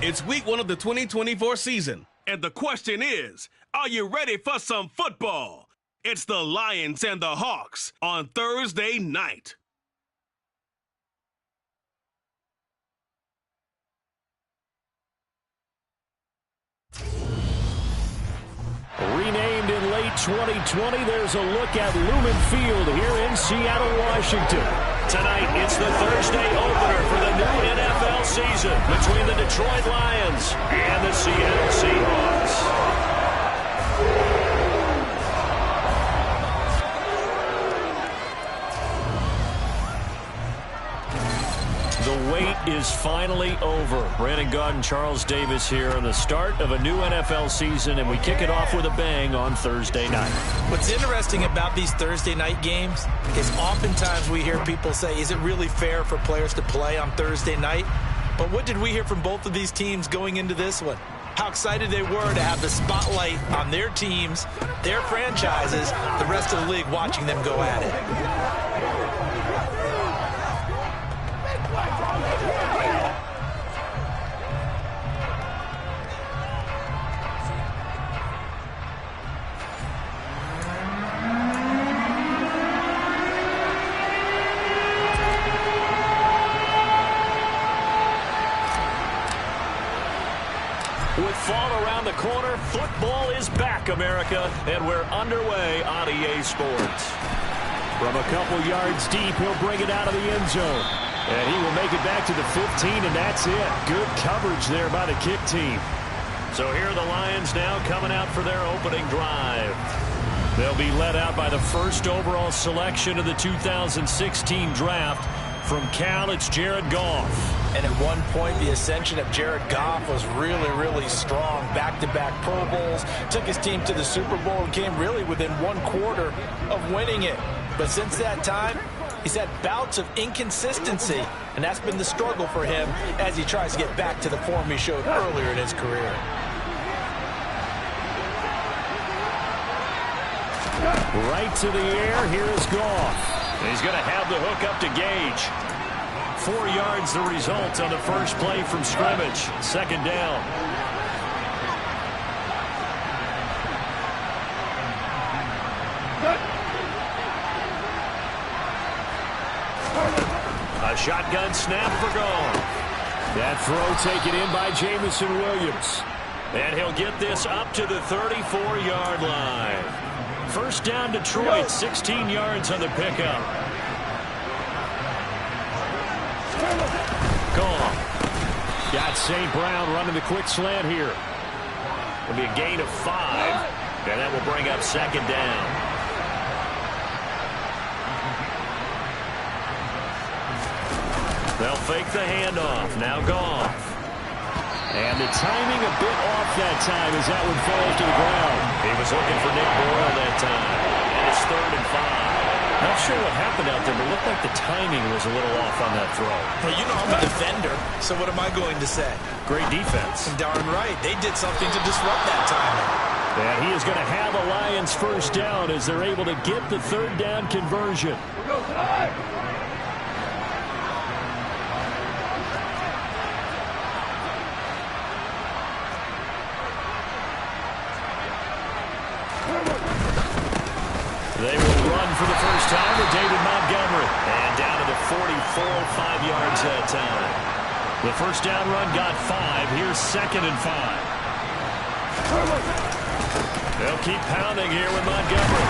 It's week 1 of the 2024 season. And the question is, are you ready for some football? It's the Lions and the Hawks on Thursday night. Renamed in late 2020, there's a look at Lumen Field here in Seattle, Washington. Tonight, it's the Thursday opener for the new NFL season between the Detroit Lions and the Seattle Seahawks. The wait is finally over. Brandon Gaudin, Charles Davis here on the start of a new NFL season, and we kick it off with a bang on Thursday night. What's interesting about these Thursday night games is oftentimes we hear people say, is it really fair for players to play on Thursday night? But what did we hear from both of these teams going into this one? How excited they were to have the spotlight on their teams, their franchises, the rest of the league watching them go at it. With fall around the corner, football is back, America, and we're underway on EA Sports. From a couple yards deep, he'll bring it out of the end zone. And he will make it back to the 15, and that's it. Good coverage there by the kick team. So here are the Lions now coming out for their opening drive. They'll be led out by the first overall selection of the 2016 draft. From Cal, it's Jared Goff. And at one point, the ascension of Jared Goff was really, really strong. Back-to-back Pro Bowls, took his team to the Super Bowl and came really within one quarter of winning it. But since that time, he's had bouts of inconsistency, and that's been the struggle for him as he tries to get back to the form he showed earlier in his career. Right to the air, here is Goff. He's going to have the hook up to Gage. 4 yards the result on the first play from scrimmage. Second down. A shotgun snap for Goff. That throw taken in by Jamison Williams. And he'll get this up to the 34-yard line. First down, Detroit, 16 yards on the pickup. Gone. Got St. Brown running the quick slant here. It'll be a gain of 5, and that will bring up second down. They'll fake the handoff. Now Goff. And the timing a bit off that time as that one falls to the ground. He was looking for Nick Boyle that time. And it's 3rd and 5. Not sure what happened out there, but it looked like the timing was a little off on that throw. Well, you know I'm a defender, so what am I going to say? Great defense. Darn right. They did something to disrupt that timing. And he is going to have a Lions first down as they're able to get the third down conversion. They will run for the first time with David Montgomery. And down to the 44, 5 yards that time. The first down run got 5. Here's 2nd and 5. They'll keep pounding here with Montgomery.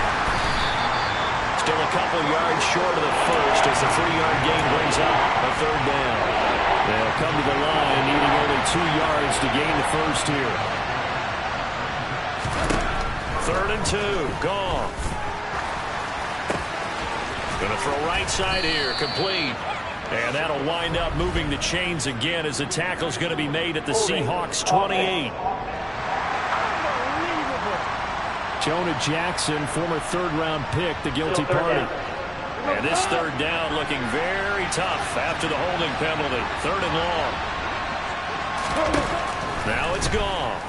Still a couple yards short of the first as the 3-yard gain brings up a third down. They'll come to the line needing only 2 yards to gain the first here. 3rd and 2. Goff. Going to throw right side here, complete. And that'll wind up moving the chains again as the tackle's going to be made at the Seahawks 28. Jonah Jackson, former 3rd-round pick, the guilty party. And this third down looking very tough after the holding penalty. 3rd and long. Now it's Goff.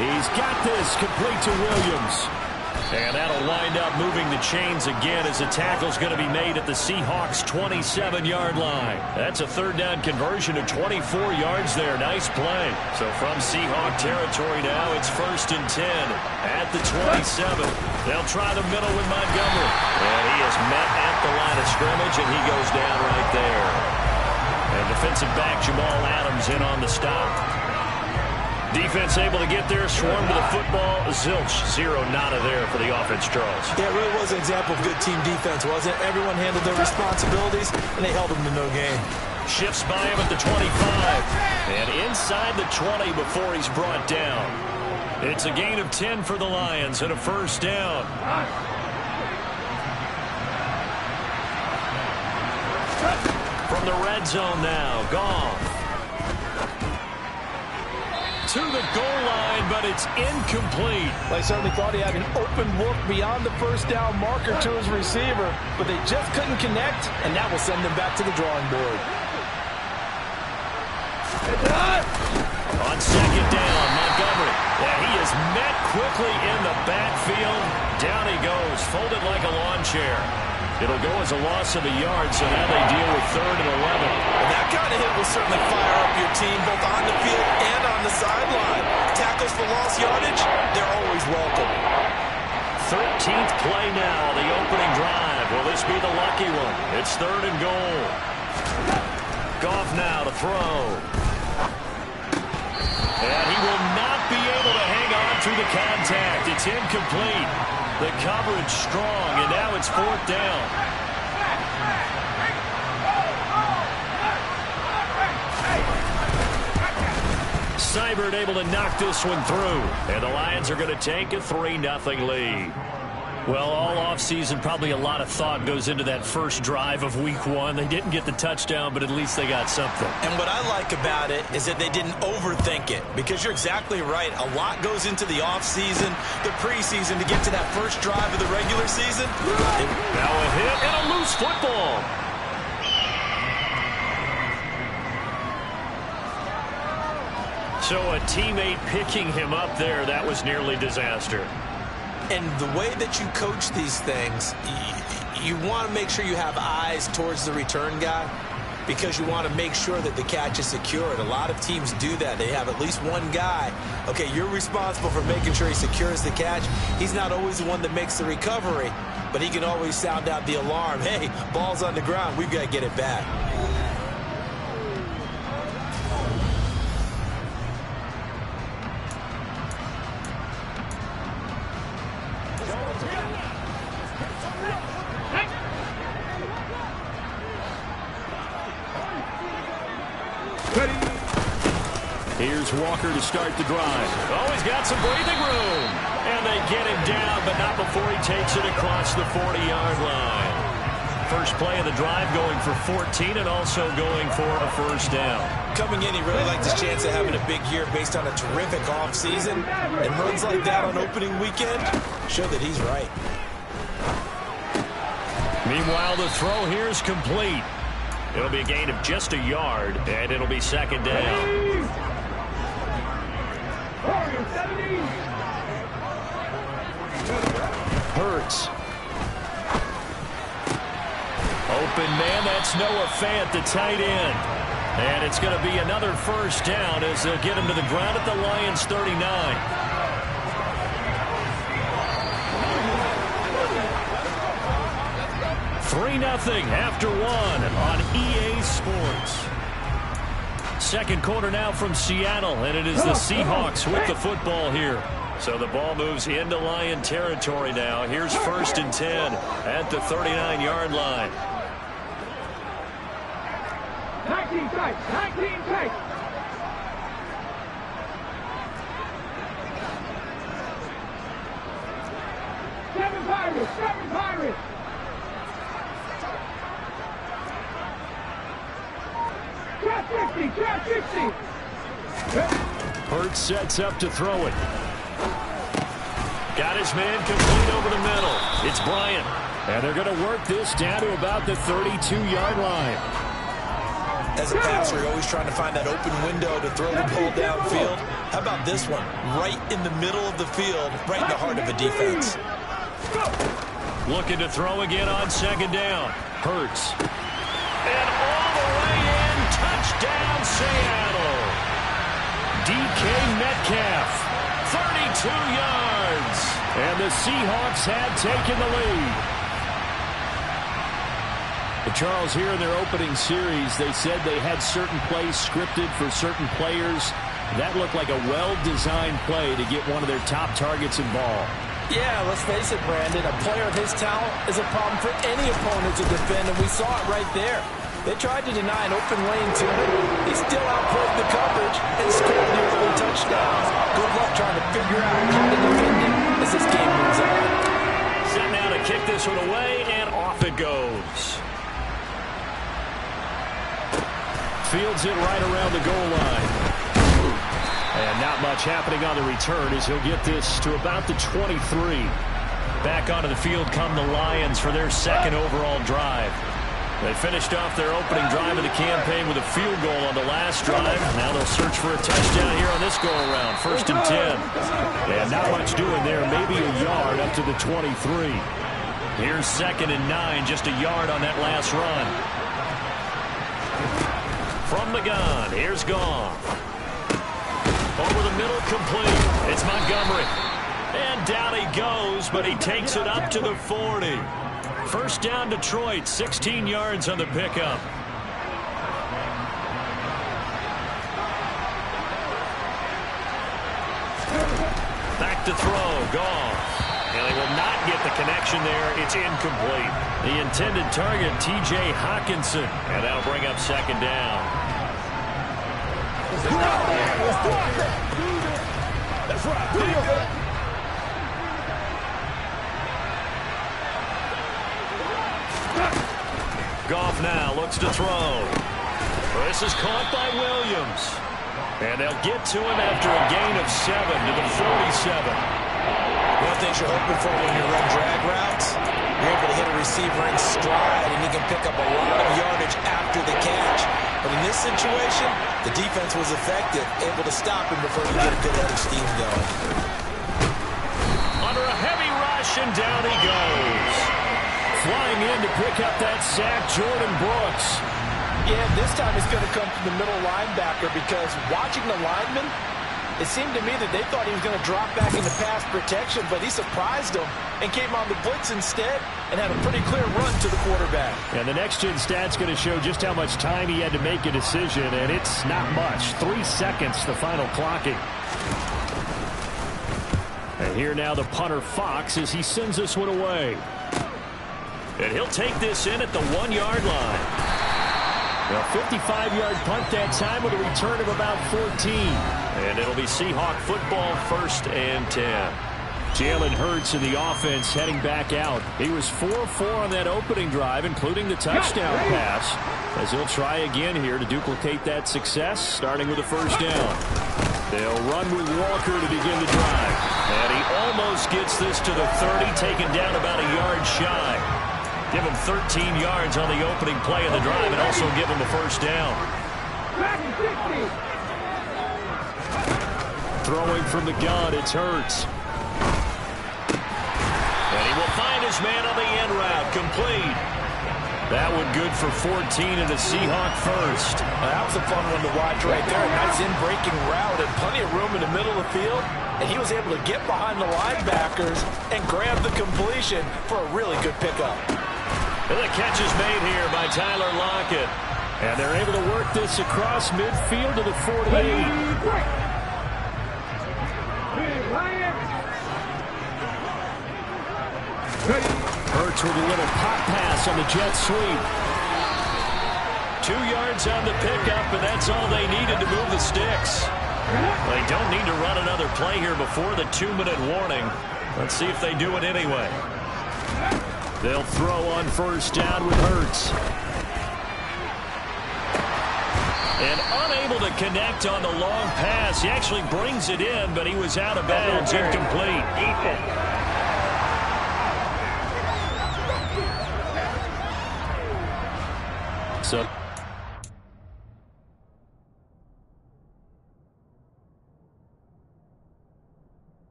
He's got this complete to Williams. And that'll wind up moving the chains again as the tackle's going to be made at the Seahawks' 27-yard line. That's a third down conversion of 24 yards there. Nice play. So from Seahawk territory now, it's 1st and 10 at the 27. They'll try the middle with Montgomery. And he is met at the line of scrimmage, and he goes down right there. And defensive back Jamal Adams in on the stop. Defense able to get there, swarm to the football. Zilch, zero, nada there for the offense, Charles. Yeah, it really was an example of good team defense, wasn't it? Everyone handled their responsibilities, and they held them to no gain. Shifts by him at the 25. And inside the 20 before he's brought down. It's a gain of 10 for the Lions and a first down. From the red zone now, Goff. To the goal line, but it's incomplete. They certainly thought he had an open look beyond the first down marker to his receiver, but they just couldn't connect, and that will send them back to the drawing board. On second down, Montgomery. Yeah, he is met quickly in the backfield. Down he goes, folded like a lawn chair. It'll go as a loss of a yard, so now they deal with 3rd and 11. And that kind of hit will certainly fire up your team, both on the field and on the sideline. Tackles for lost yardage, they're always welcome. 13th play now, the opening drive. Will this be the lucky one? It's 3rd and goal. Goff now to throw. And he will not be able to hang on through the contact. It's incomplete. The coverage strong, and now it's 4th down. Seibert able to knock this one through, and the Lions are going to take a 3-0 lead. Well, all offseason, probably a lot of thought goes into that first drive of Week 1. They didn't get the touchdown, but at least they got something. And what I like about it is that they didn't overthink it, because you're exactly right. A lot goes into the offseason, the preseason, to get to that first drive of the regular season. Now a hit and a loose football. So a teammate picking him up there, that was nearly disaster. And the way that you coach these things, you want to make sure you have eyes towards the return guy, because you want to make sure that the catch is secured. A lot of teams do that. They have at least one guy. Okay, you're responsible for making sure he secures the catch. He's not always the one that makes the recovery, but he can always sound out the alarm. Hey, ball's on the ground. We've got to get it back. Here's Walker to start the drive. Oh, he's got some breathing room. And they get him down, but not before he takes it across the 40-yard line. First play of the drive going for 14 and also going for a first down. Coming in, he really liked his chance of having a big year based on a terrific offseason. And runs like that on opening weekend show that he's right. Meanwhile, the throw here is complete. It'll be a gain of just a yard, and it'll be second down. Hurts. Open man, that's Noah Fant, the tight end. And it's going to be another first down as they'll get him to the ground at the Lions' 39. $3-0 after one on EA Sports. Second quarter now from Seattle, and it is the Seahawks with the football here. So the ball moves into Lion territory now. Here's 1st and 10 at the 39-yard line. Tag team tight. Tag team tight. Seven Pirates. Seven Pirates. Trap 60. Trap 60. Hurts sets up to throw it. Got his man complete over the middle. It's Bryant. And they're going to work this down to about the 32-yard line. As a passer, you're always trying to find that open window to throw the ball downfield. How about this one? Right in the middle of the field, right in the heart of a defense. Looking to throw again on second down. Hurts. And all the way in. Touchdown, Seattle. DK Metcalf. 32 yards. And the Seahawks had taken the lead. Charles, here in their opening series, they said they had certain plays scripted for certain players. That looked like a well-designed play to get one of their top targets involved. Yeah, let's face it, Brandon. A player of his talent is a problem for any opponent to defend, and we saw it right there. They tried to deny an open lane to him. He still outplayed the coverage and scored the early touchdowns. Good luck trying to figure out how to defend him as this game moves on. Set now to kick this one away, and off it goes. Fields it right around the goal line. And not much happening on the return as he'll get this to about the 23. Back onto the field come the Lions for their second overall drive. They finished off their opening drive of the campaign with a field goal on the last drive. Now they'll search for a touchdown here on this go-around. 1st and 10. And not much doing there. Maybe a yard up to the 23. Here's 2nd and 9. Just a yard on that last run. From the gun, here's Goff. Over the middle, complete. It's Montgomery. And down he goes, but he takes it up to the 40. First down, Detroit, 16 yards on the pickup. Back to throw, Goff. And they will not get the connection there. It's incomplete. The intended target, T.J. Hawkinson. And that'll bring up 2nd down. That's right. Goff now looks to throw. This is caught by Williams. And they'll get to him after a gain of 7 to the 47. One thing you're hoping for when you run drag routes, you're able to hit a receiver in stride, and he can pick up a lot of yardage after the catch. But in this situation, the defense was effective, able to stop him before he get a good head of steam going. Under a heavy rush, and down he goes. Flying in to pick up that sack, Jordan Brooks. Yeah, this time it's going to come from the middle linebacker because watching the lineman, it seemed to me that they thought he was going to drop back into pass protection, but he surprised them and came on the blitz instead and had a pretty clear run to the quarterback. And the next-gen stat's going to show just how much time he had to make a decision, and it's not much. 3 seconds, the final clocking. And here now the punter, Fox, as he sends this one away. And he'll take this in at the 1-yard line. A 55-yard punt that time with a return of about 14. And it'll be Seahawk football, 1st and 10. Jalen Hurts in the offense heading back out. He was 4-4 on that opening drive, including the touchdown pass, as he'll try again here to duplicate that success, starting with a 1st down. They'll run with Walker to begin the drive. And he almost gets this to the 30, taken down about a yard shy. Give him 13 yards on the opening play of the drive and also give him a 1st down. Throwing from the gun, it's Hurts. And he will find his man on the end route, complete. That one good for 14 and a Seahawk 1st. That was a fun one to watch right there. A nice in-breaking route and plenty of room in the middle of the field. And he was able to get behind the linebackers and grab the completion for a really good pickup. And the catch is made here by Tyler Lockett. And they're able to work this across midfield to the 48. Hurts with a little pop pass on the jet sweep. 2 yards on the pickup, and that's all they needed to move the sticks. They don't need to run another play here before the 2-minute warning. Let's see if they do it anyway. They'll throw on 1st down with Hurts. And unable to connect on the long pass. He actually brings it in, but he was out of bounds, incomplete. So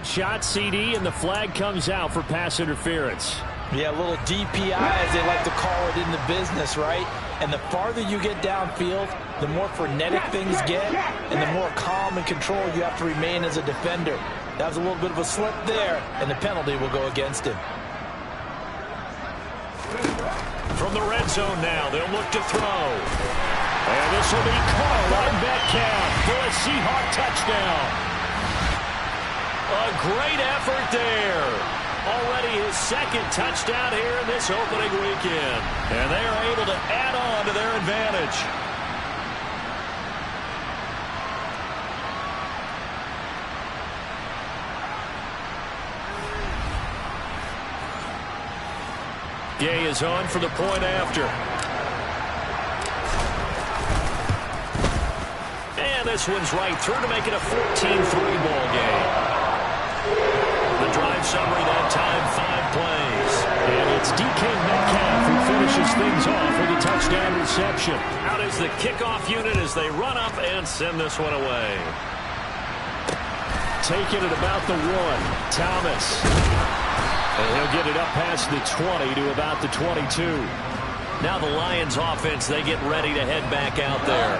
Shot CD, and the flag comes out for pass interference. Yeah, a little DPI, as they like to call it in the business, right? And the farther you get downfield, the more frenetic things get, and the more calm and control you have to remain as a defender. That was a little bit of a slip there, and the penalty will go against him. From the red zone now, they'll look to throw. And this will be caught by Metcalf for a Seahawk touchdown. A great effort there. Already his second touchdown here in this opening weekend. And they are able to add on to their advantage. Gay is on for the point after. And this one's right through to make it a 14-3 ball game. The drive summary that time, 5 plays. And it's DK Metcalf who finishes things off with a touchdown reception. Out is the kickoff unit as they run up and send this one away. Taking it about the 1. Thomas. And he'll get it up past the 20 to about the 22. Now the Lions offense, they get ready to head back out there.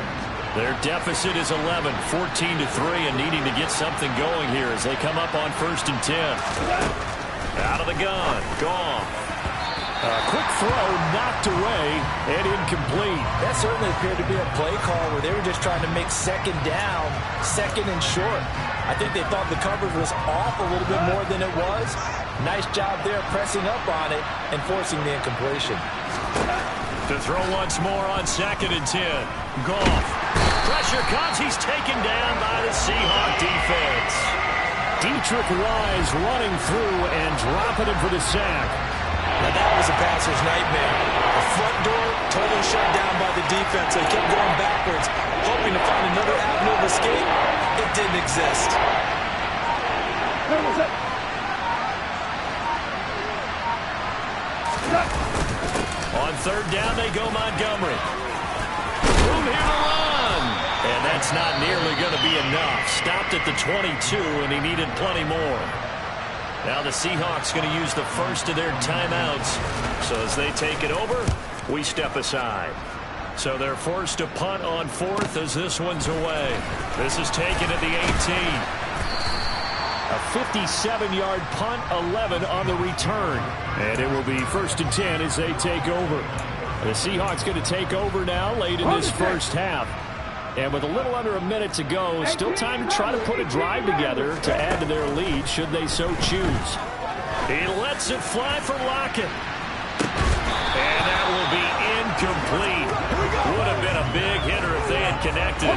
Their deficit is 11, 14-3, and needing to get something going here as they come up on 1st and 10. Out of the gun, Goff. A quick throw knocked away and incomplete. That certainly appeared to be a play call where they were just trying to make second down, second and short. I think they thought the coverage was off a little bit more than it was. Nice job there pressing up on it and forcing the incompletion. To throw once more on 2nd and 10. Goff. Pressure comes. He's taken down by the Seahawk defense. Dietrich Wise running through and dropping him for the sack. Now that was a passer's nightmare. The front door totally shut down by the defense. They kept going backwards, hoping to find another avenue of escape. It didn't exist. On 3rd down, they go Montgomery. Room here to run. And that's not nearly going to be enough. Stopped at the 22, and he needed plenty more. Now the Seahawks going to use the first of their timeouts. So as they take it over, we step aside. So they're forced to punt on 4th as this one's away. This is taken at the 18. A 57-yard punt, 11 on the return. And it will be 1st and 10 as they take over. The Seahawks going to take over now late in this first half. And with a little under a minute to go, still time to try to put a drive together to add to their lead should they so choose. He lets it fly for Lockett. And that will be incomplete. Would have been a big hitter if they had connected.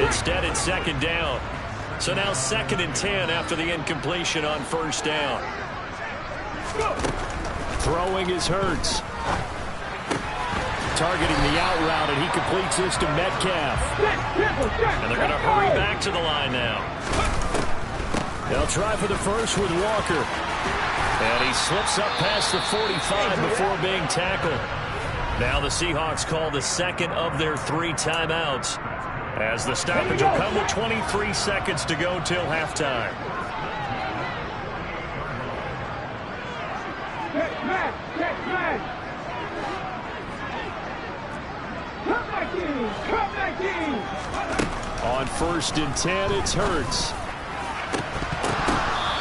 Instead, it's 2nd down. So now 2nd and 10 after the incompletion on 1st down. Throwing is Hurts. Targeting the out route, and he completes this to Metcalf. And they're going to hurry back to the line now. They'll try for the first with Walker. And he slips up past the 45 before being tackled. Now the Seahawks call the 2nd of their 3 timeouts, as the stoppage will come with 23 seconds to go till halftime. On 1st and 10, it's Hurts.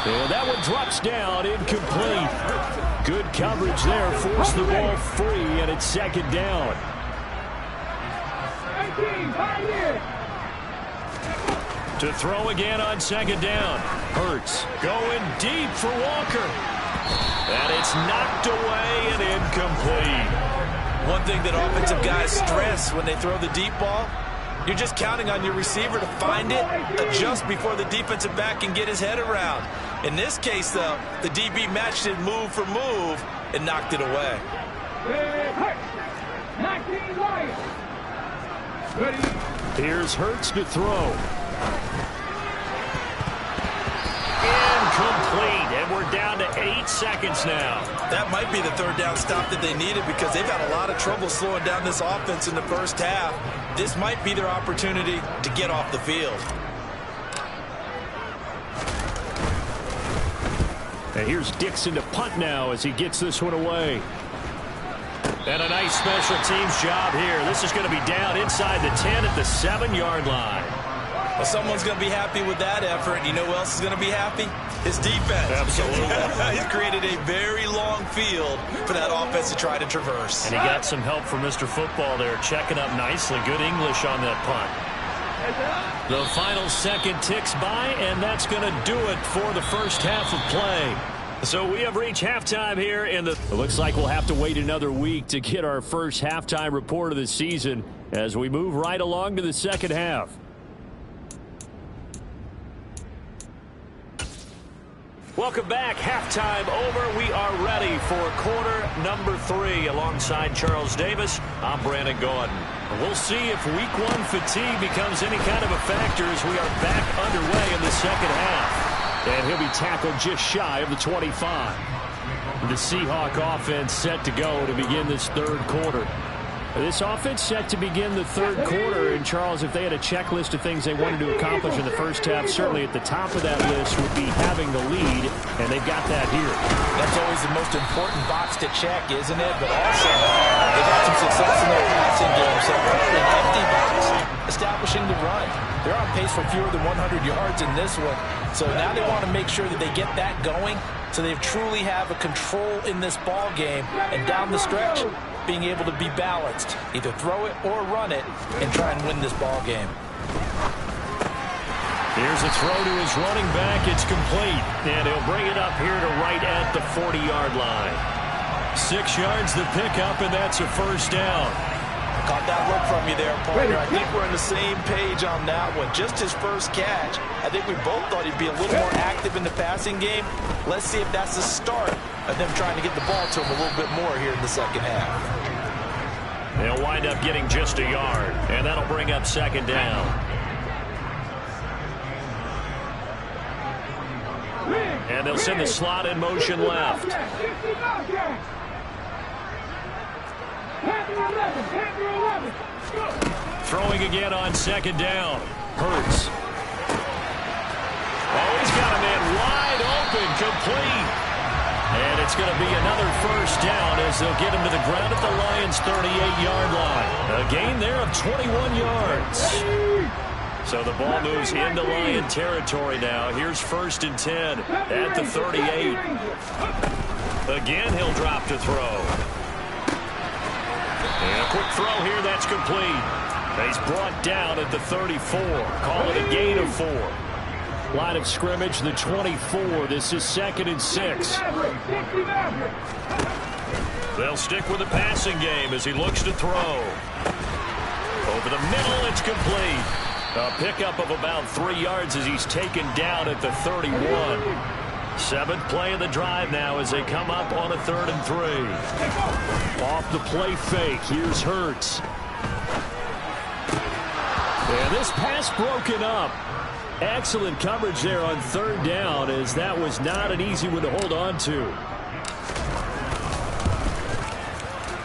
And that one drops down, incomplete. Good coverage there, forced the ball free, and it's 2nd down. To throw again on 2nd down. Hurts going deep for Walker. And it's knocked away and incomplete. One thing that offensive guys stress when they throw the deep ball, you're just counting on your receiver to find it, adjust before the defensive back can get his head around. In this case, though, the DB matched it move for move and knocked it away. Here's Hurts to throw. Incomplete, and we're down to 8 seconds now. That might be the 3rd down stop that they needed, because they've had a lot of trouble slowing down this offense in the first half. This might be their opportunity to get off the field. And here's Dixon to punt now as he gets this one away. And a nice special teams job here. This is going to be down inside the 10 at the 7-yard line. Well, someone's going to be happy with that effort. You know who else is going to be happy? His defense. Absolutely. He's created a very long field for that offense to try to traverse. And he got some help from Mr. Football there, checking up nicely. Good English on that punt. The final second ticks by, and that's going to do it for the first half of play. So we have reached halftime here in the... It looks like we'll have to wait another week to get our first halftime report of the season as we move right along to the second half. Welcome back. Halftime over. We are ready for quarter number 3 alongside Charles Davis. I'm Brandon Gordon. We'll see if week 1 fatigue becomes any kind of a factor as we are back underway in the second half. And he'll be tackled just shy of the 25. The Seahawk offense set to go to begin this third quarter. This offense set to begin the third quarter, and Charles, if they had a checklist of things they wanted to accomplish in the first half, certainly at the top of that list would be having the lead, and they've got that here. That's always the most important box to check, isn't it? But also, they've had some success in their passing game, so an empty box, establishing the run. They're on pace for fewer than 100 yards in this one, so now they want to make sure that they get that going, so they truly have a control in this ball game, and down the stretch, being able to be balanced, either throw it or run it, and try and win this ball game. Here's a throw to his running back. It's complete, and he'll bring it up here to right at the 40-yard line. 6 yards the pickup, and that's a first down. Caught that look from you there, partner. I think we're on the same page on that one. Just his first catch. I think we both thought he'd be a little more active in the passing game. Let's see if that's the start of them trying to get the ball to him a little bit more here in the second half. They'll wind up getting just a yard, and that'll bring up second down. And they'll send the slot in motion left. Throwing again on second down. Hurts. Oh, he's got a man wide open, complete. And it's going to be another first down as they'll get him to the ground at the Lions' 38-yard line. A gain there of 21 yards. So the ball moves into Lion territory now. Here's 1st and 10 at the 38. Again, he'll drop to throw. And a quick throw here, that's complete. He's brought down at the 34. Call it a gain of 4. Line of scrimmage, the 24. This is 2nd and 6. They'll stick with the passing game as he looks to throw. Over the middle, it's complete. A pickup of about 3 yards as he's taken down at the 31. 7th play of the drive now as they come up on a 3rd and 3. Off the play fake. Here's Hurts. And this pass broken up. Excellent coverage there on 3rd down as that was not an easy one to hold on to.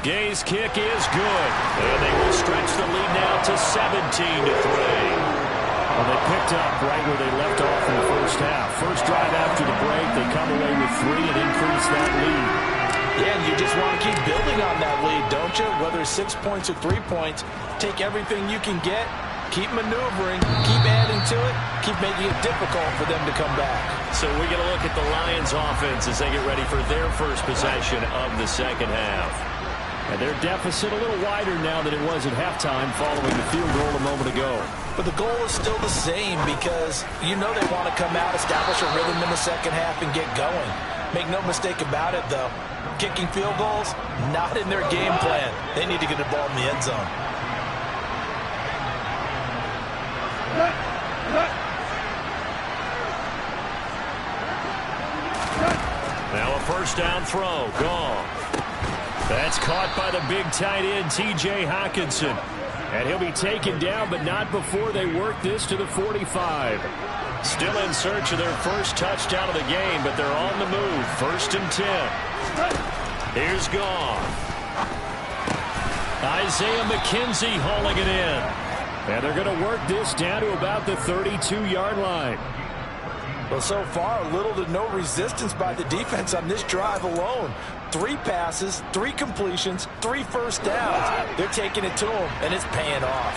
Gay's kick is good. And they will stretch the lead now to 17-3. Well, they picked up right where they left off in the first half. First drive after the break, they come away with 3 and increase that lead. Yeah, and you just want to keep building on that lead, don't you? Whether it's 6 points or 3 points, take everything you can get, keep maneuvering, keep adding to it, keep making it difficult for them to come back. So we're going to look at the Lions offense as they get ready for their first possession of the second half. And their deficit a little wider now than it was at halftime following the field goal a moment ago. But the goal is still the same because you know they want to come out, establish a rhythm in the second half, and get going. Make no mistake about it, though. Kicking field goals, not in their game plan. They need to get the ball in the end zone. Now a first down throw. Gone. That's caught by the big tight end, T.J. Hockenson. And he'll be taken down, but not before they work this to the 45. Still in search of their first touchdown of the game, but they're on the move. 1st and 10. Here's Gone. Isaiah McKenzie hauling it in. And they're going to work this down to about the 32-yard line. Well, so far, little to no resistance by the defense on this drive alone. 3 passes, 3 completions, 3 first downs. They're taking it to them, and it's paying off.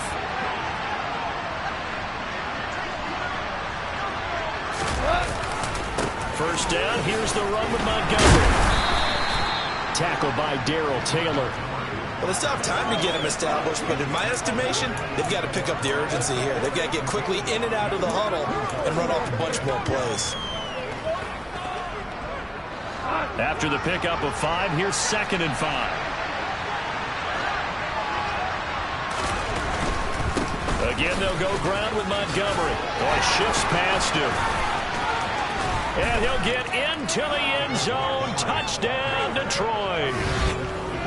First down, here's the run with Montgomery. Tackle by Darrell Taylor. Well, it's tough time to get him established, but in my estimation, they've got to pick up the urgency here. They've got to get quickly in and out of the huddle and run off a bunch more plays. After the pickup of 5, here's 2nd and 5. Again, they'll go ground with Montgomery. Boy, shifts past him. And he'll get into the end zone. Touchdown, Detroit.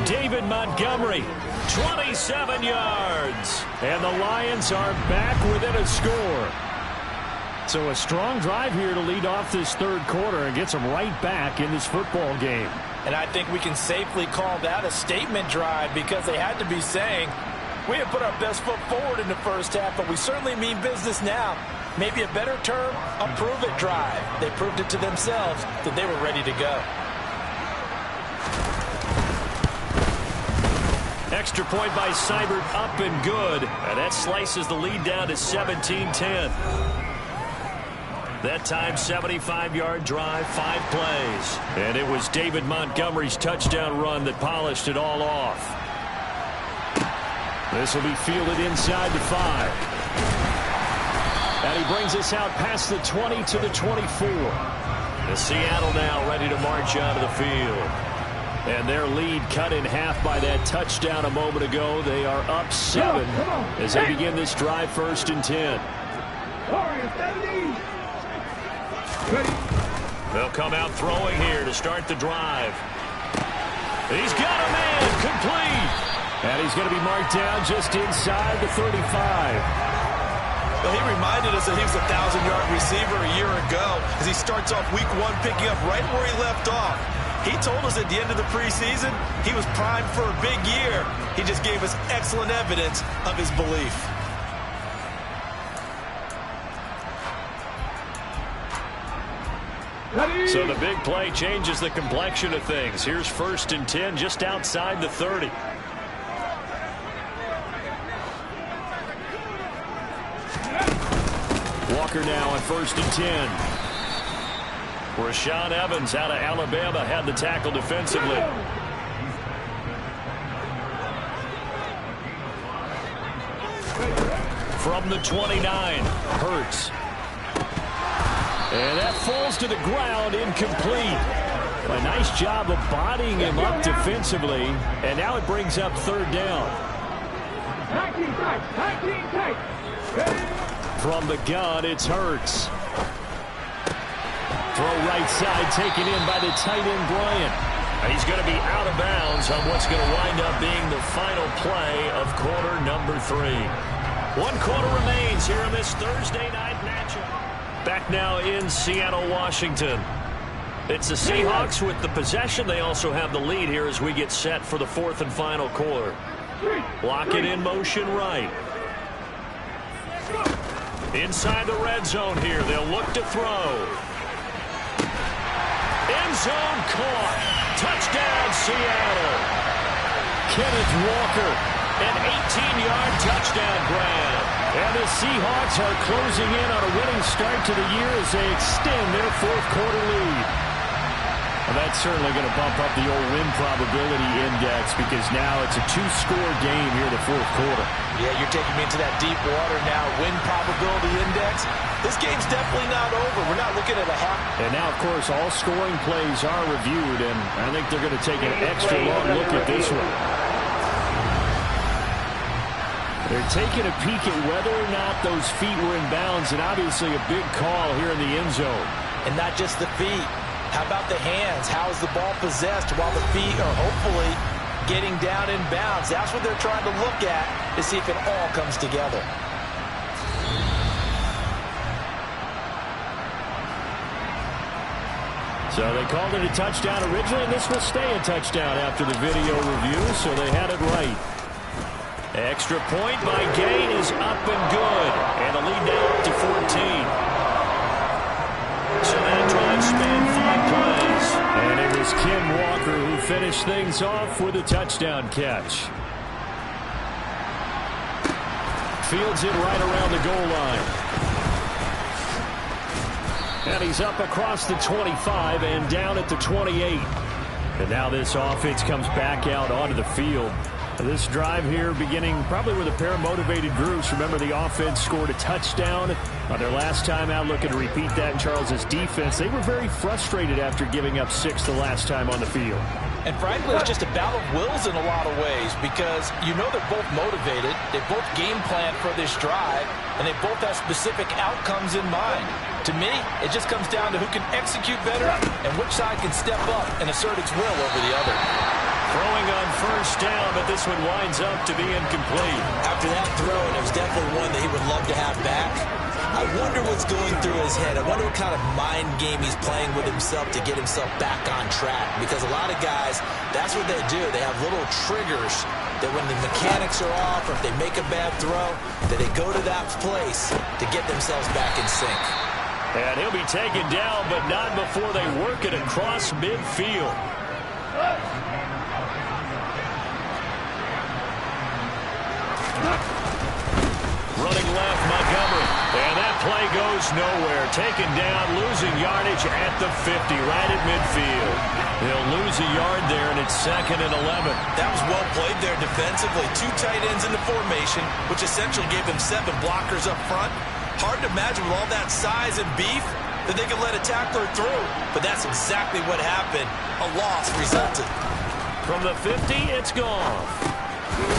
David Montgomery, 27 yards. And the Lions are back within a score. So a strong drive here to lead off this third quarter and gets them right back in this football game. And I think we can safely call that a statement drive because they had to be saying, we have put our best foot forward in the first half, but we certainly mean business now. Maybe a better term, a prove-it drive. They proved it to themselves that they were ready to go. Extra point by Seibert, up and good. And that slices the lead down to 17-10. That time, 75-yard drive, 5 plays. And it was David Montgomery's touchdown run that polished it all off. This will be fielded inside the 5. And he brings us out past the 20 to the 24. The Seattle now ready to march out of the field. And their lead cut in half by that touchdown a moment ago. They are up 7 as they begin this drive, 1st and 10. They'll come out throwing here to start the drive. He's got a man, complete. And he's going to be marked down just inside the 35. Well, he reminded us that he was a 1,000-yard receiver a year ago as he starts off week 1 picking up right where he left off. He told us at the end of the preseason he was primed for a big year. He just gave us excellent evidence of his belief. So the big play changes the complexion of things. Here's 1st and 10 just outside the 30. Walker now on 1st and 10. Rashaan Evans out of Alabama had the tackle defensively. From the 29, Hurts. And that falls to the ground, incomplete. A nice job of bodying him up defensively. And now it brings up 3rd down. From the gun, it's Hurts. Throw right side, taken in by the tight end, Bryant. He's going to be out of bounds on what's going to wind up being the final play of quarter number 3. 1 quarter remains here in this Thursday night matchup. Back now in Seattle, Washington. It's the Seahawks with the possession. They also have the lead here as we get set for the 4th and final quarter. Block it in motion right. Inside the red zone here. They'll look to throw. End zone caught. Touchdown, Seattle. Kenneth Walker, an 18-yard touchdown grab. And the Seahawks are closing in on a winning start to the year as they extend their 4th quarter lead. Well, that's certainly going to bump up the old win probability index because now it's a 2-score game here in the 4th quarter. Yeah, you're taking me into that deep water now. Win probability index. This game's definitely not over. We're not looking at a half. And now, of course, all scoring plays are reviewed, and I think they're going to take an extra long look at this one. They're taking a peek at whether or not those feet were in bounds, and obviously a big call here in the end zone. And not just the feet. How about the hands? How is the ball possessed while the feet are hopefully getting down in bounds? That's what they're trying to look at to see if it all comes together. So they called it a touchdown originally, and this will stay a touchdown after the video review, so they had it right. Extra point by Gain is up and good, and the lead now up to 14. finish things off with a touchdown catch. Fields it right around the goal line. And he's up across the 25 and down at the 28. And now this offense comes back out onto the field. This drive here beginning probably with a pair of motivated groups. Remember, the offense scored a touchdown on their last time out, looking to repeat that in Charles's defense. They were very frustrated after giving up 6 the last time on the field. And frankly, it's just a battle of wills in a lot of ways because you know they're both motivated. They both game plan for this drive, and they both have specific outcomes in mind. To me, it just comes down to who can execute better and which side can step up and assert its will over the other. Throwing on first down, but this one winds up to be incomplete. After that throw, and it was definitely one that he would love to have back. I wonder what's going through his head. I wonder what kind of mind game he's playing with himself to get himself back on track. Because a lot of guys, that's what they do. They have little triggers that when the mechanics are off or if they make a bad throw, that they go to that place to get themselves back in sync. And he'll be taken down, but not before they work it across midfield. Running left, Montgomery. And that play goes nowhere. Taken down, losing yardage at the 50, right at midfield. They'll lose a yard there, and it's 2nd and 11. That was well played there defensively. 2 tight ends in the formation, which essentially gave them 7 blockers up front. Hard to imagine with all that size and beef that they could let a tackler through. But that's exactly what happened. A loss resulted. From the 50, it's gone.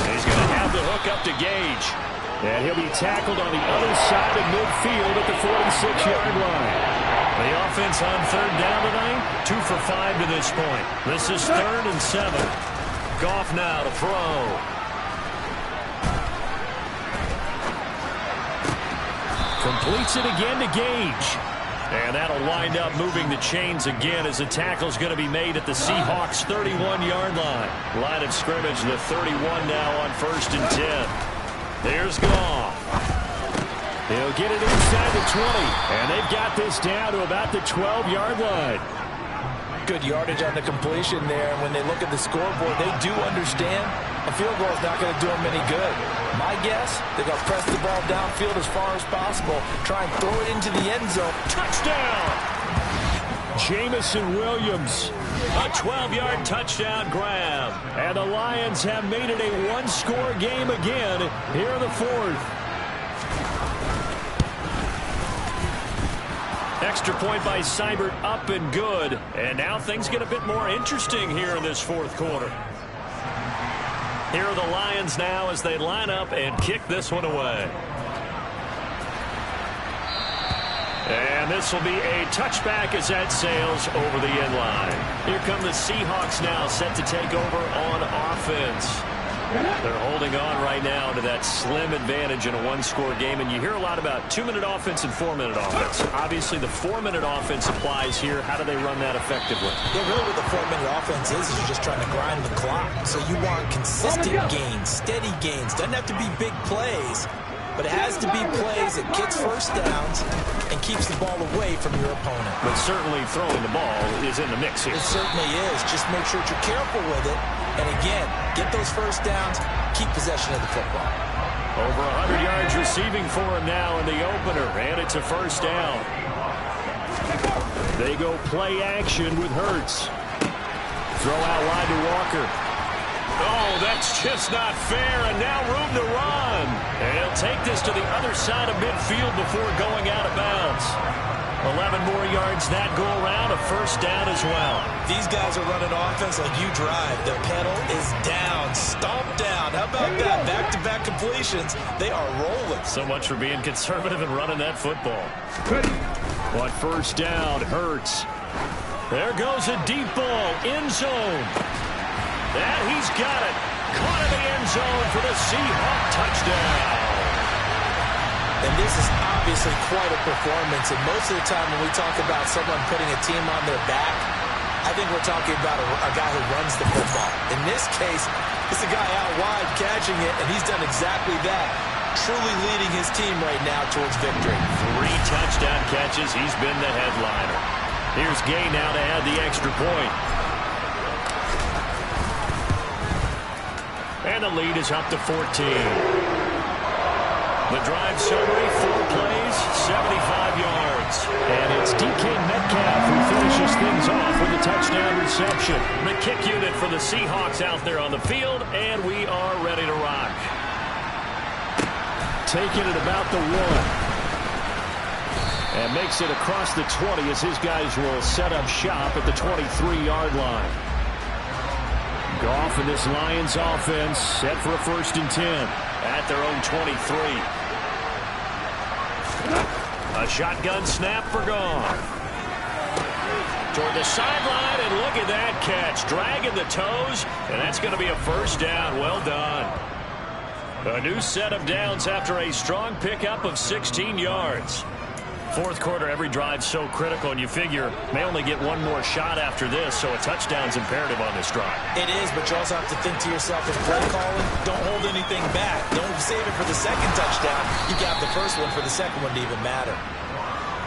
He's going to have the hook up to Gage. And he'll be tackled on the other side of midfield at the 46-yard line. The offense on 3rd down tonight, 2 for 5 to this point. This is 3rd and 7. Goff now to throw. Completes it again to Gage. And that'll wind up moving the chains again as the tackle's going to be made at the Seahawks' 31-yard line. Line of scrimmage, the 31 now on 1st and 10. There's Goff. He'll get it inside the 20. And they've got this down to about the 12-yard line. Good yardage on the completion there. When they look at the scoreboard, they do understand a field goal is not going to do them any good. My guess, they're going to press the ball downfield as far as possible, try and throw it into the end zone. Touchdown! Jamison Williams, a 12-yard touchdown grab. And the Lions have made it a one-score game again here in the 4th. Extra point by Seibert, up and good. And now things get a bit more interesting here in this 4th quarter. Here are the Lions now as they line up and kick this one away. And this will be a touchback as that sails over the end line. Here come the Seahawks now set to take over on offense. They're holding on right now to that slim advantage in a one-score game. And you hear a lot about 2-minute offense and 4-minute offense. Obviously, the 4-minute offense applies here. How do they run that effectively? Yeah, really what the 4-minute offense is you're just trying to grind the clock. So you want consistent gains, steady gains. Doesn't have to be big plays, but it has to be plays that gets first downs and keeps the ball away from your opponent. But certainly throwing the ball is in the mix here. It certainly is. Just make sure that you're careful with it. And again, get those first downs, keep possession of the football. Over 100 yards receiving for him now in the opener, and it's a first down. They go play action with Hurts. Throw out wide to Walker. Oh, that's just not fair, and now room to run. And he'll take this to the other side of midfield before going out of bounds. 11 more yards that go around, a first down as well. These guys are running offense like you drive. The pedal is down, stomp down. How about that? Back-to-back completions. They are rolling. So much for being conservative and running that football. On first down, Hurts. There goes a deep ball, end zone. And he's got it. Caught in the end zone for the Seahawks touchdown. And this is obviously quite a performance. And most of the time when we talk about someone putting a team on their back, I think we're talking about a guy who runs the football. In this case, it's a guy out wide catching it, and he's done exactly that. Truly leading his team right now towards victory. 3 touchdown catches. He's been the headliner. Here's Gay now to add the extra point. And the lead is up to 14. The drive summary, 4 plays, 75 yards. And it's DK Metcalf who finishes things off with a touchdown reception. The kick unit for the Seahawks out there on the field, and we are ready to rock. Taking it about the 1. And makes it across the 20 as his guys will set up shop at the 23-yard line. Goff and this Lions offense set for a 1st and 10 at their own 23. A shotgun snap for Goff. Toward the sideline, and look at that catch. Dragging the toes, and that's going to be a 1st down. Well done. A new set of downs after a strong pickup of 16 yards. 4th quarter, every drive so critical, and you figure may only get one more shot after this, so a touchdown's imperative on this drive. It is, but you also have to think to yourself in play calling, don't hold anything back. Don't save it for the 2nd touchdown. You got the 1st one for the 2nd one to even matter.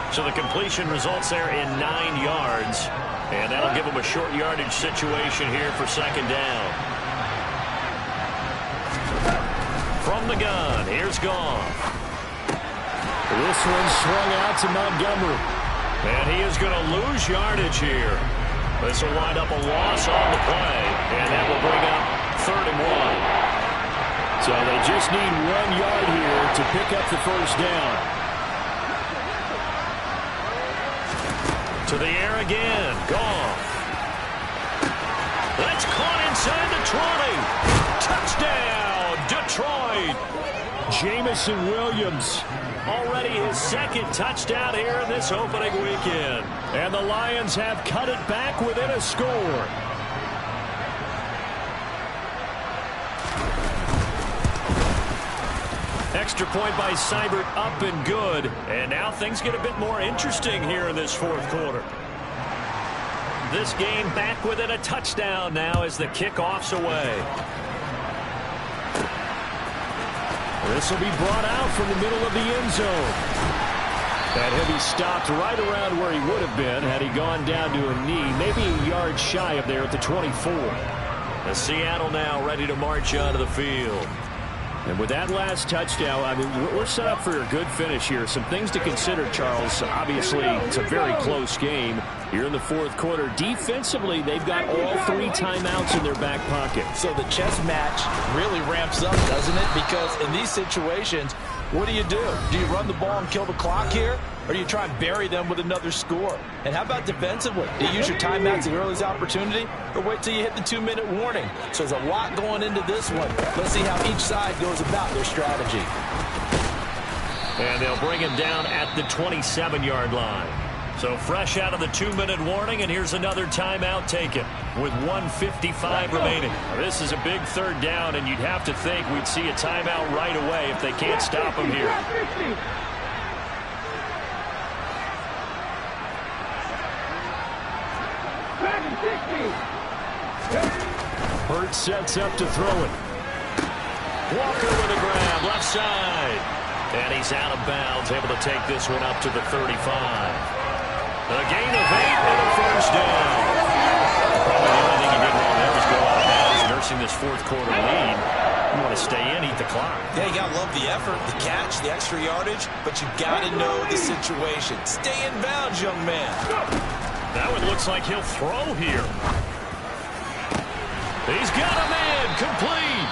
So the completion results there in 9 yards, and that'll give them a short yardage situation here for 2nd down. From the gun, here's Goff. This one swung out to Montgomery. And he is going to lose yardage here. This will wind up a loss on the play. And that will bring up 3rd and 1. So they just need 1 yard here to pick up the 1st down. To the air again. Goff. That's caught inside the 20. Touchdown, Detroit. Jamison Williams. Already his 2nd touchdown here in this opening weekend. And the Lions have cut it back within a score. Extra point by Seibert, up and good. And now things get a bit more interesting here in this 4th quarter. This game back within a touchdown now as the kickoff's away. This will be brought out from the middle of the end zone. And he'll be stopped right around where he would have been had he gone down to a knee, maybe a yard shy of there at the 24. And Seattle now ready to march onto the field. And with that last touchdown, I mean, we're set up for a good finish here. Some things to consider, Charles. Obviously, it's a very close game here in the 4th quarter. Defensively, they've got all 3 timeouts in their back pocket. So the chess match really ramps up, doesn't it? Because in these situations, what do? Do you run the ball and kill the clock here? Or do you try and bury them with another score? And how about defensively? Do you use your timeouts at the earliest opportunity? Or wait till you hit the 2-minute warning? So there's a lot going into this one. Let's see how each side goes about their strategy. And they'll bring him down at the 27-yard line. So fresh out of the 2-minute warning, and here's another timeout taken with 1:55 remaining. This is a big 3rd down, and you'd have to think we'd see a timeout right away if they can't stop him here. Hurts sets up to throw it. Walker with a grab, left side. And he's out of bounds, able to take this one up to the 35. A gain of 8 and a 1st down. Probably the only thing he did wrong there was go out of bounds, nursing this 4th quarter lead. You want to stay in, eat the clock. Yeah, you got to love the effort, the catch, the extra yardage, but you got to know the situation. Stay in bounds, young man. That one looks like he'll throw here. He's got a man, complete.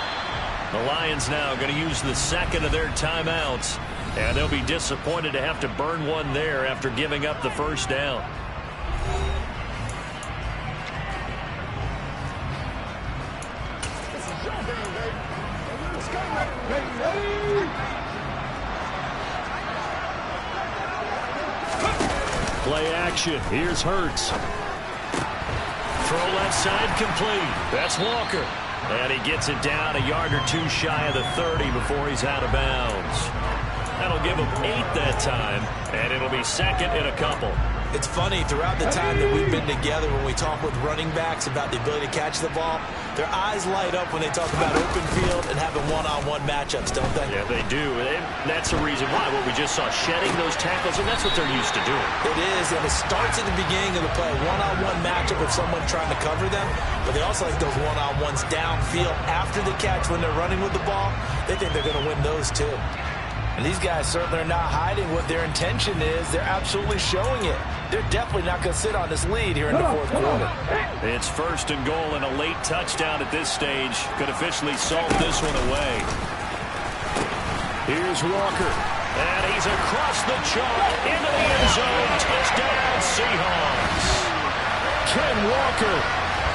The Lions now going to use the 2nd of their timeouts, and they'll be disappointed to have to burn one there after giving up the 1st down. Play action. Here's Hurts. Throw left side complete. That's Walker. And he gets it down a yard or 2 shy of the 30 before he's out of bounds. That'll give him 8 that time, and it'll be 2nd in a couple. It's funny, throughout the time that we've been together, when we talk with running backs about the ability to catch the ball, Their eyes light up when they talk about open field and having one-on-one matchups, don't they? Yeah, they do. And that's the reason why. What we just saw, shedding those tackles, and that's what they're used to doing. It is, and it starts at the beginning of the play. One-on-one matchup with someone trying to cover them, but they also like those one-on-ones downfield after the catch when they're running with the ball. They think they're going to win those too. And these guys certainly are not hiding what their intention is. They're absolutely showing it. They're definitely not going to sit on this lead here in the fourth quarter. It's 1st and goal and a late touchdown at this stage. Could officially solve this one away. Here's Walker. And he's across the chalk into the end zone. Touchdown, Seahawks. Ken Walker,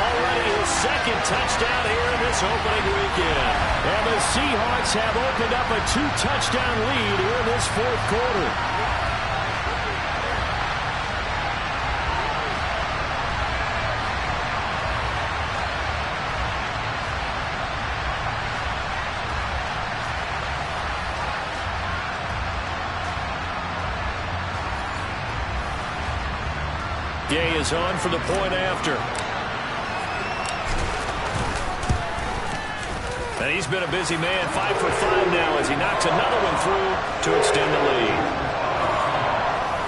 already his 2nd touchdown here in this opening weekend. And the Seahawks have opened up a 2-touchdown lead here in this fourth quarter. Gay is on for the point after. And he's been a busy man, 5 for 5 now as he knocks another one through to extend the lead.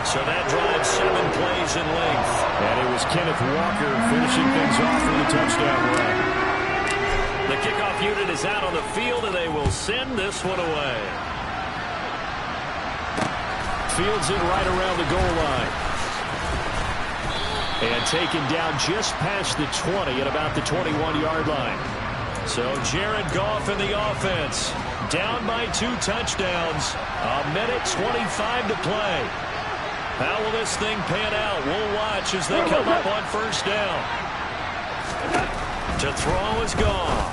So that drives 7 plays in length. And it was Kenneth Walker finishing things off with a touchdown run. The kickoff unit is out on the field, and they will send this one away. Fields it right around the goal line. And taken down just past the 20 at about the 21-yard line. So Jared Goff in the offense. Down by 2 touchdowns. 1:25 to play. How will this thing pan out? We'll watch as they come up on 1st down. To throw is Goff.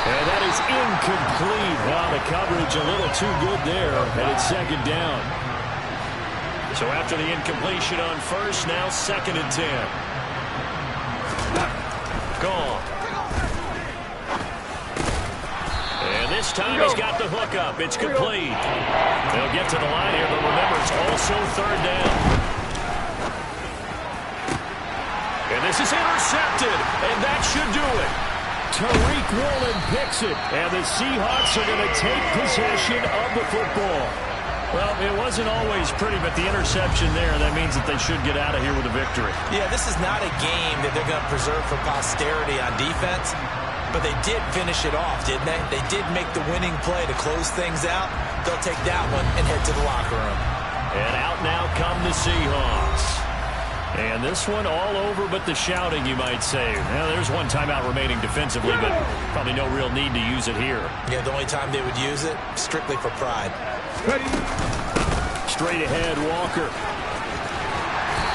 And that is incomplete. Wow, the coverage a little too good there. And it's 2nd down. So after the incompletion on 1st, now 2nd and 10. Gone. And this time he's got the hook up. It's complete. They'll get to the line here, but remember, it's also 3rd down. And this is intercepted, and that should do it. Tariq Woolen picks it, and the Seahawks are going to take possession of the football. Well, it wasn't always pretty, but the interception there, that means that they should get out of here with a victory. Yeah, this is not a game that they're going to preserve for posterity on defense, but they did finish it off, didn't they? They did make the winning play to close things out. They'll take that one and head to the locker room. And out now come the Seahawks. And this one all over but the shouting, you might say. Well, there's one timeout remaining defensively, but probably no real need to use it here. Yeah, the only time they would use it, strictly for pride. Straight ahead, Walker.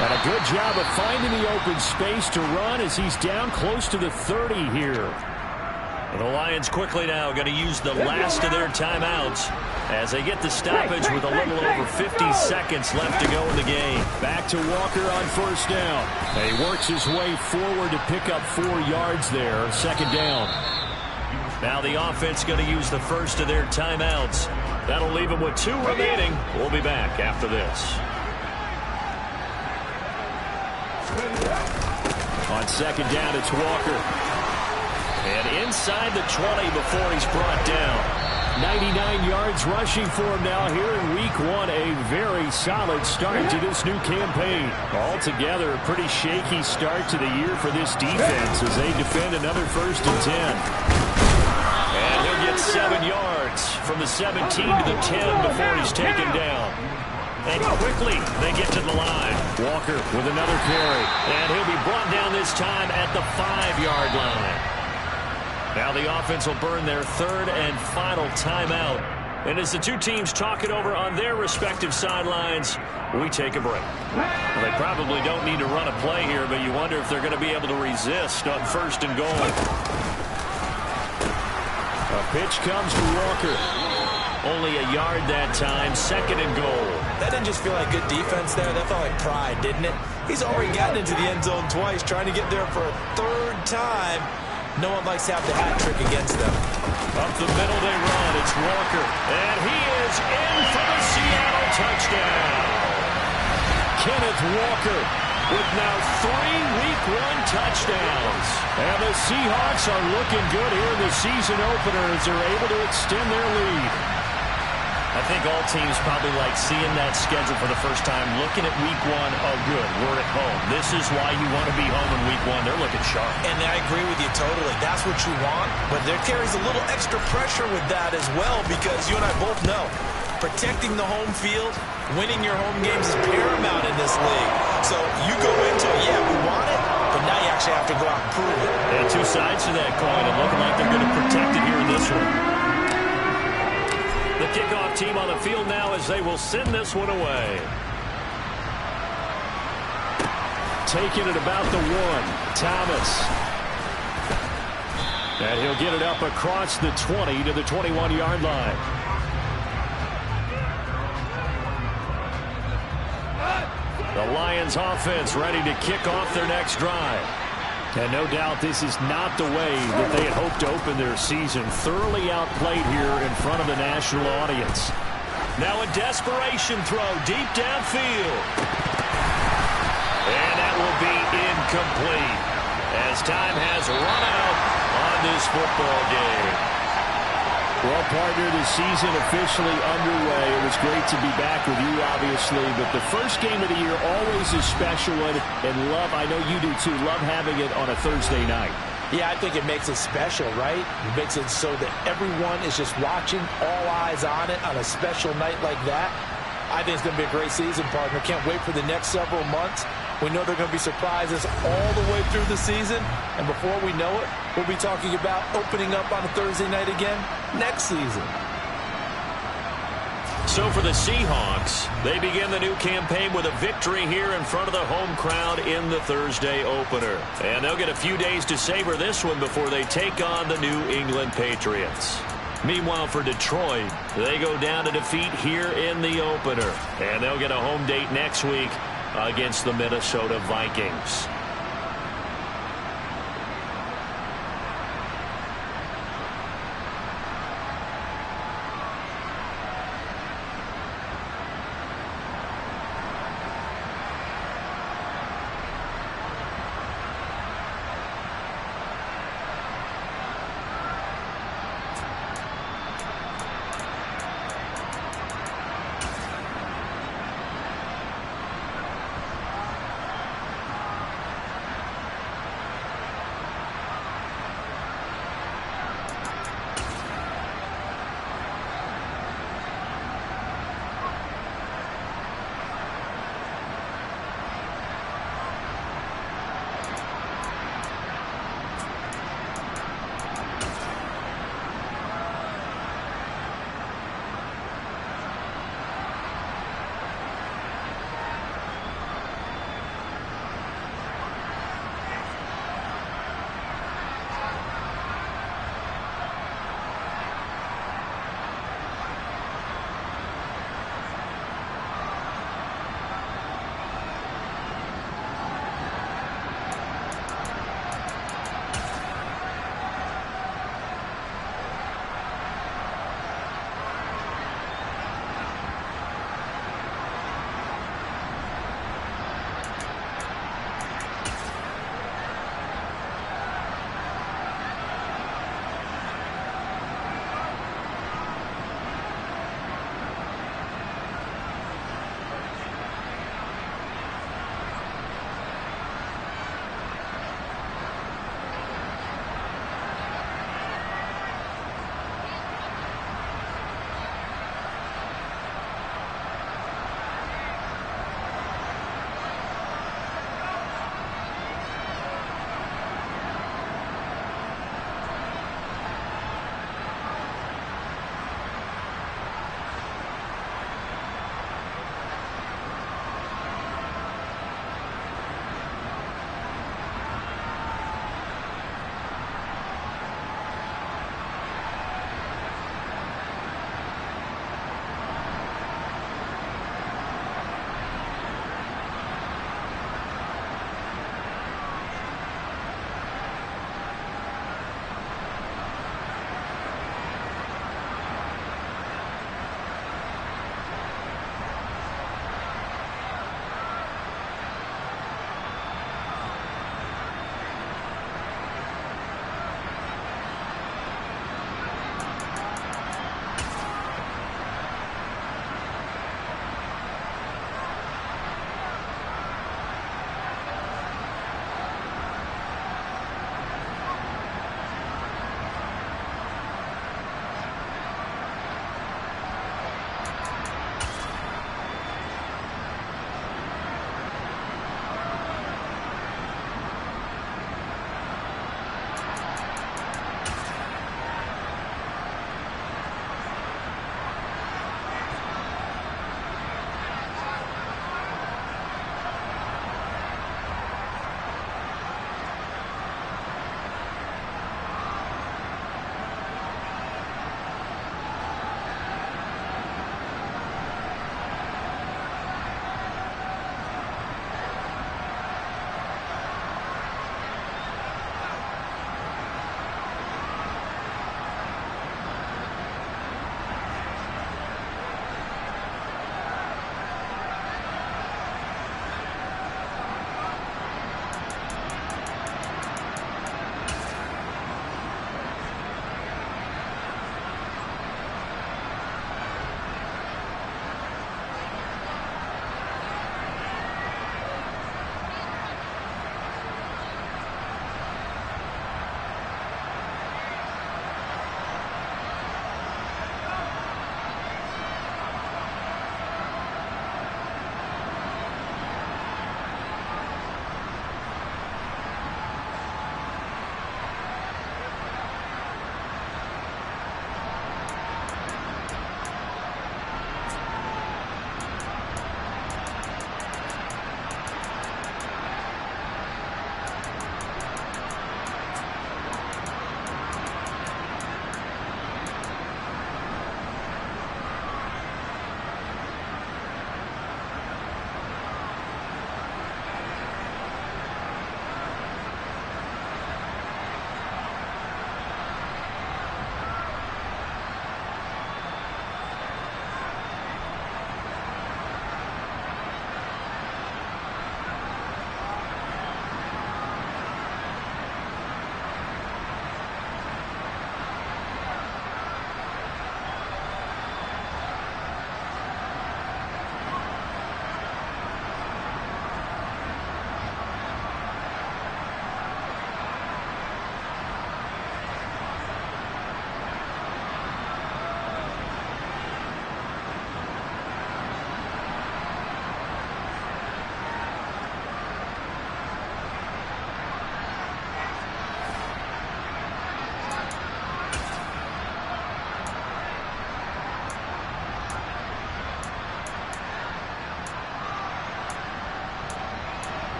And a good job of finding the open space to run as he's down close to the 30 here. And the Lions quickly now going to use the last of their timeouts as they get the stoppage with a little over 50 seconds left to go in the game. Back to Walker on 1st down. And he works his way forward to pick up 4 yards there. 2nd down. Now the offense going to use the first of their timeouts. That'll leave them with 2 remaining. We'll be back after this. On 2nd down, it's Walker. And inside the 20 before he's brought down. 99 yards rushing for him now here in week 1. A very solid start to this new campaign. Altogether, a pretty shaky start to the year for this defense as they defend another 1st and 10. And he'll get 7 yards from the 17 to the 10 before he's taken down. And quickly, they get to the line. Walker with another carry. And he'll be brought down this time at the 5-yard line. Now the offense will burn their 3rd and final timeout. And as the two teams talk it over on their respective sidelines, we take a break. Well, they probably don't need to run a play here, but you wonder if they're going to be able to resist on 1st and goal. A pitch comes to Walker. Only a yard that time, 2nd and goal. That didn't just feel like good defense there. That felt like pride, didn't it? He's already gotten into the end zone twice, trying to get there for a 3rd time. No one likes to have the hat trick against them. Up the middle they run. It's Walker. And he is in for the Seattle touchdown. Kenneth Walker with now 3 Week 1 touchdowns. And the Seahawks are looking good here in the season opener as they're able to extend their lead. I think all teams probably like seeing that schedule for the first time, looking at Week 1, oh good, we're at home. This is why you want to be home in Week 1. They're looking sharp. And I agree with you totally. That's what you want, but there carries a little extra pressure with that as well because you and I both know protecting the home field, winning your home games is paramount in this league. So you go into it, yeah, we want it, but now you actually have to go out and prove it. And two sides to that coin, and looking like they're going to protect it here in this one. The kickoff team on the field now as they will send this one away. Taking it about the 1. Thomas. And he'll get it up across the 20 to the 21-yard line. The Lions offense ready to kick off their next drive. And no doubt this is not the way that they had hoped to open their season. Thoroughly outplayed here in front of the national audience. Now a desperation throw deep downfield. And that will be incomplete as time has run out on this football game. Well, partner, the season officially underway. It was great to be back with you, obviously, but the first game of the year always a special one, and love, I know you do too, love having it on a Thursday night. Yeah, I think it makes it special, right? It makes it so that everyone is just watching, all eyes on it on a special night like that. I think it's going to be a great season, partner. Can't wait for the next several months. We know there are going to be surprises all the way through the season. And before we know it, we'll be talking about opening up on a Thursday night again next season. So for the Seahawks, they begin the new campaign with a victory here in front of the home crowd in the Thursday opener. And they'll get a few days to savor this one before they take on the New England Patriots. Meanwhile, for Detroit, they go down to defeat here in the opener. And they'll get a home date next week against the Minnesota Vikings.